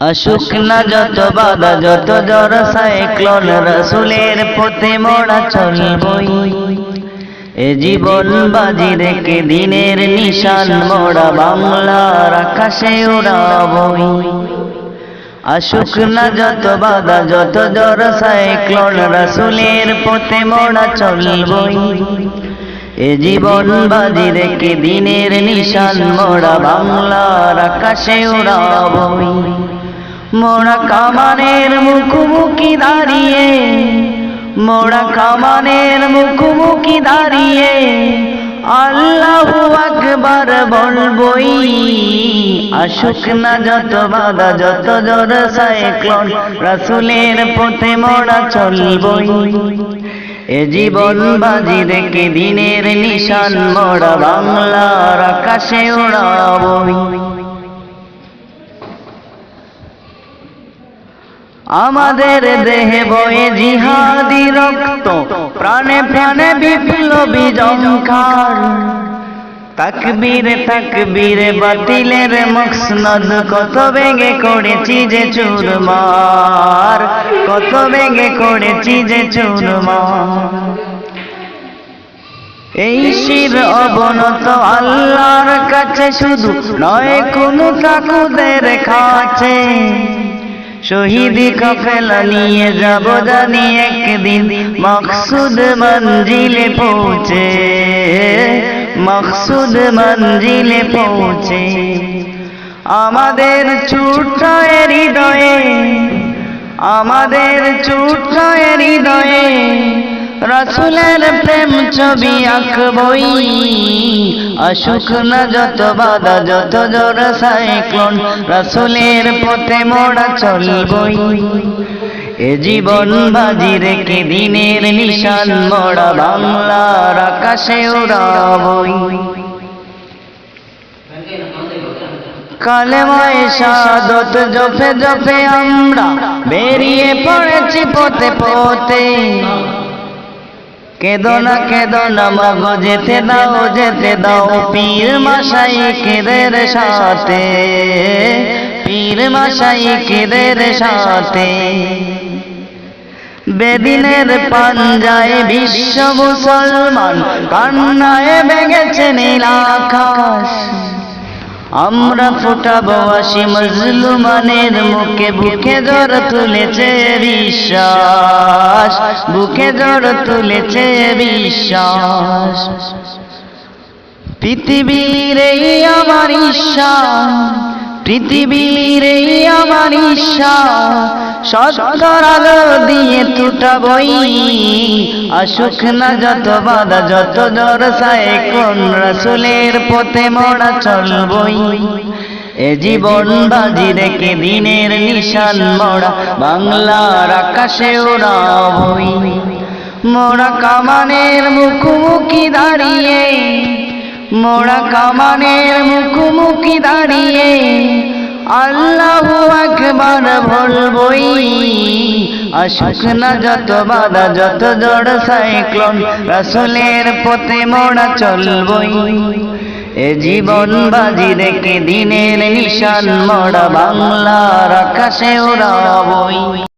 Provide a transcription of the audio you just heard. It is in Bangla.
আসুক না যত বাধা যত ঝড় সাইক্লোন, রাসূলের পথে মোরা চলবই। এ জীবন বাজি রেখে দিনের নিশান মোরা বাংলার আকাশে উড়াবই। আসুক না যত বাধা যত ঝড় সাইক্লোন, রাসূলের পথে মোরা চলবই। এ জীবন বাজি রেখে দিনের নিশান মোরা বাংলার আকাশে উড়াবই। মোরা কামানের মুখোমুখি দাঁড়িয়ে, মোরা কামানের মুখোমুখি দাঁড়িয়ে আল্লাহু আকবার বলবই। আসুক না যত বাধা যত ঝড় সাইক্লোন, রাসূলের পথে মোরা চলবই। এ জীবন বাজি রেখে দিনের নিশান মোরা বাংলার আকাশে উড়াবই। আমাদের দেহে বয়ে জিহাদি রক্ত, প্রাণে প্রাণে বিপ্লবী ঝংকার। তাকবীরে তাকবীরে বাতিলের মকসদ, কত বেগে করেছি যে চুরমার, কত বেগে করেছি যে চুরমার। এই শির অবনত আল্লাহর কাছে শুধু নয় কোন তাকুদের কাছে। শহীদি কাফেলা নিয়ে যাব জানি একদিন মকসুদ মঞ্জিলে পৌঁছে, মকসুদ মঞ্জিলে পৌঁছে। আমাদের ছুটছে হৃদয়ে, আমাদের ছুটছে হৃদয়ে রাসূলের প্রেম ছবি আঁকবই। আসুক না যত বাধা যত ঝড় সাইক্লোন, রাসূলের পথে মোরা চলবই। এ জীবন বাজি রেখে দিনের নিশান মোরা বাংলার আকাশে উড়াবই। কালেমায়ে শাহাদত জপে জপে আমরা বেরিয়ে পড়েছি পথে পথে। কেঁদো না মাগো যেতে দাও পীর মাশায়েখদের সাথে, পীর মাশায়েখদের সাথে। বেদিনের পাঞ্জায় বিশ্ব মুসলমান কান্নায় ভেঙেছে নীল আকাশ। আমরা ফোটাবো হাসি মজলুমানের মুখে, বুকে জ্বর তুলেছে বিশ্বাস, বুকে জ্বর তুলেছে বিশ্বাস। পৃথিবীর এই আমার ঈর্ষা, পৃথিবীর এই আমার ঈর্ষা সত্যর আলো দিয়ে টুটাবই। আসুক না যত বাধা যত ঝড় সাইক্লোন, রাসূলের পথে মোরা চলবই। এ জীবন বাজি রেখে দিনের নিশান মোরা বাংলার আকাশে উড়াবই। মোরা কামানের মুখোমুখি দাঁড়িয়ে, মোরা কামানের মুখোমুখি দাঁড়িয়ে আল্লাহু আকবার বলবই। আসুক না যত বাধা যত ঝড় সাইক্লোন, রাসূলের পথে মোরা চলবই। এ জীবন বাজি রেখে দিনের নিশান মোরা বাংলার আকাশে উড়াবই।